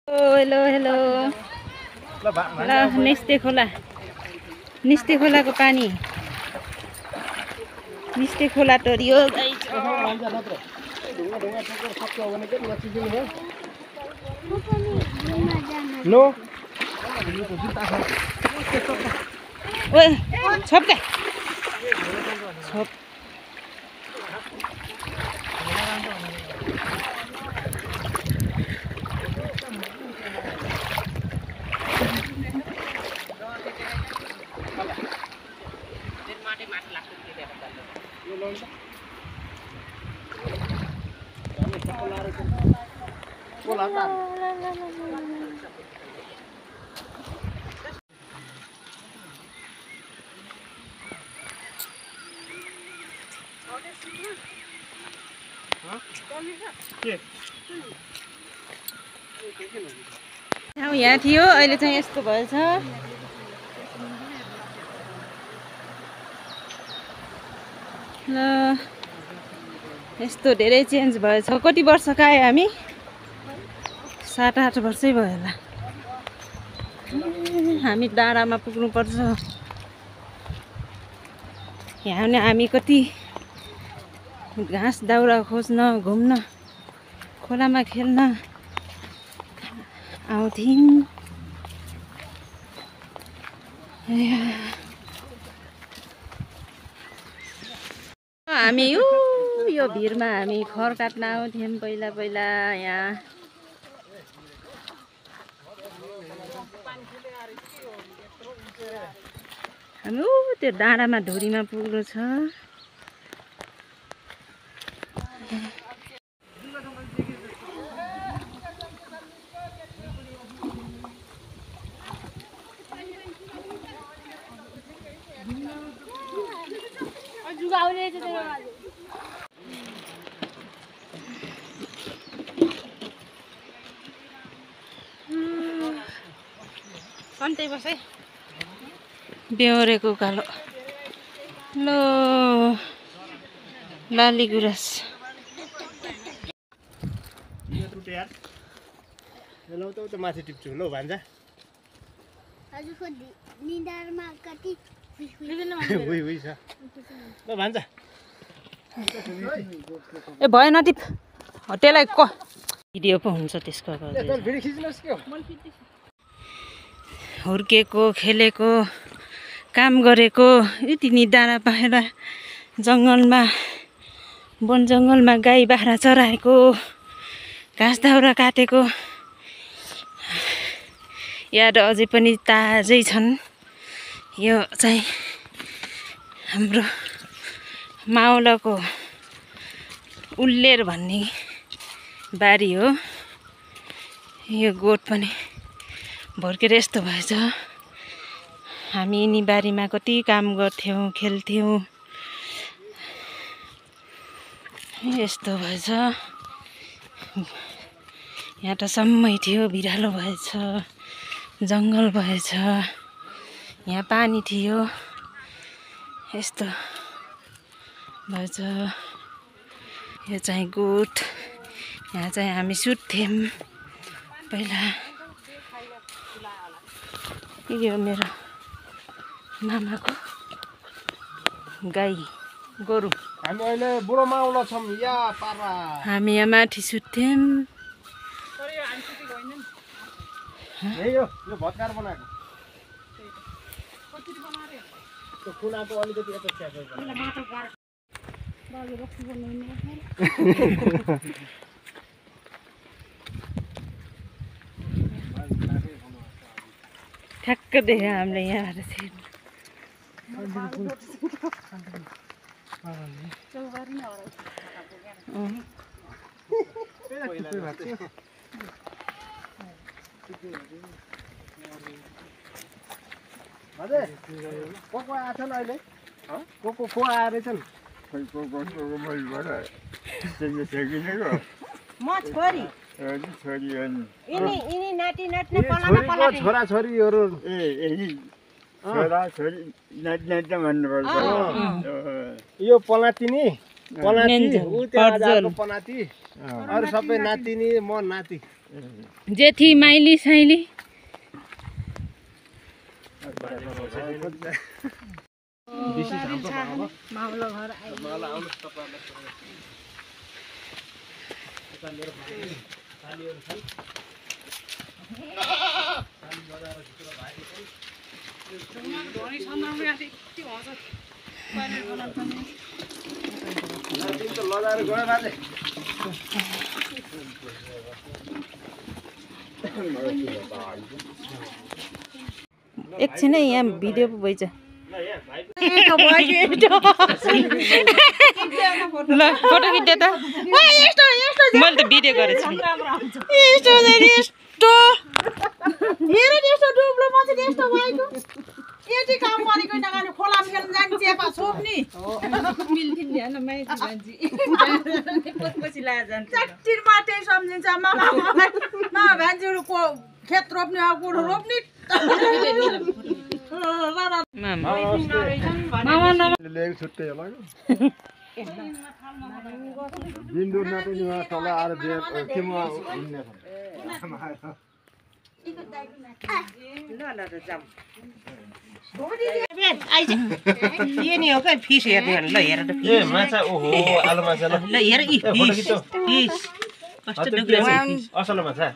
Hello hello ल निस्ते खोलाको पानी निस्ते खोला टोरियो नो ओए छोप्का छोप यहाँ थियो अहिले चाहिँ यस्तो भएछ ल यस्तो धेरै चेन्ज भएछ कति वर्षका आयो हामी 7-8 वर्षै भयो होला हामी डाँडामा पुग्नुपर्छ यहाँ नि हामी कति घाँस दाउरा खोज्न घुम्न खोलामा खेल्न आउँथ्यौँ हामी यो भिरमा हामी खर काट्न आउँथ्यौँ पहिला पहिला यहाँ हामी त्यो डाँडामा ढुरीमा पुग्नु छ सन्चै बसै बेहोरेको उकालो लो लाली गुराँस माथि टिप्छु ल भान्जा भान्जा ए भयो नटिप त्यसलाई भिडियो पो हुन्छ त्यसको हुर्केको खेलेको काम गरेको यति डाँडा पाएर जङ्गलमा वन जङ्गलमा गाई बाख्रा चराएको घाँस दाउरा काटेको याद अझै पनि ताजै छन् यो चाहिँ हाम्रो मावलको उल्लेर भन्ने बारी हो यो गोठ पनि भर्केर यस्तो भएछ हामी यिनी बारीमा कति काम गर्थ्यौँ खेल्थ्यौँ यस्तो भएछ यहाँ त सम्मै थियो बिरालो भएछ जङ्गल भएछ यहाँ पानी थियो यस्तो भएछ यो चाहिँ गोठ यहाँ चाहिँ हामी सुत्थ्यौँ पहिला यो मेरो मामाको गाई गोरु हामी अहिले बुढो माउला छौँ या पारा हामी यहाँ माथि सुत्थ्यौँ यो भत्कार बनाएको त्यो कुनाको अलिकति यता स्याहार ठ्याक्क देख्यो हामीले यहाँ को आएछन् अहिले को आएर छन् छोरा छोरीहरू यो पलातिनी पलाती ऊ त्यो पनाती अरू सबै नातिनी म नाति जेठी माइली साइली माउलो घर एकछिन है यहाँ भिडियो पो भइछ ल फोटो खिच्दै त मैले त भिडियो गरेछु खेत रोप्ने गोरु रोप्ने छुट्टै होला बिन्दु नटिनीमा तल आएर के म ये नि हो क्या फिस हेर्ने ल हेर त ए माछा ओहो आलु माछा ल हेर इ फिस कस्तो डुक्रा असल माछा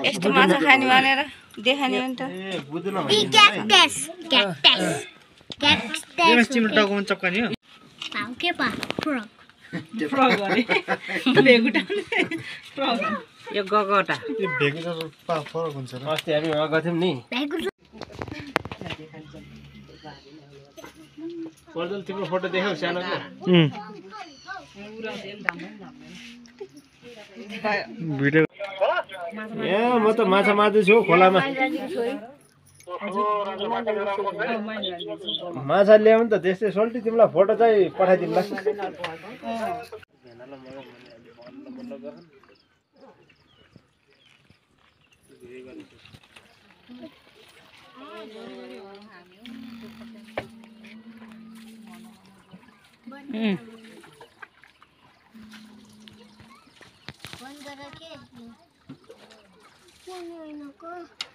यस्तो माछा खाने भनेर देखानी हो नि त ए बुझ्दैन यो गगटा अस्ति हामी गएको थियौँ नि पर्दल तिम्रो फोटो देखाउ सानोको ए म त माछा मार्दैछु खोलामा माछा ल्याऊ नि त त्यस्तै सोल्टी तिमीलाई फोटो चाहिँ पठाइदिउँला Bunda ke? Punya ini kok.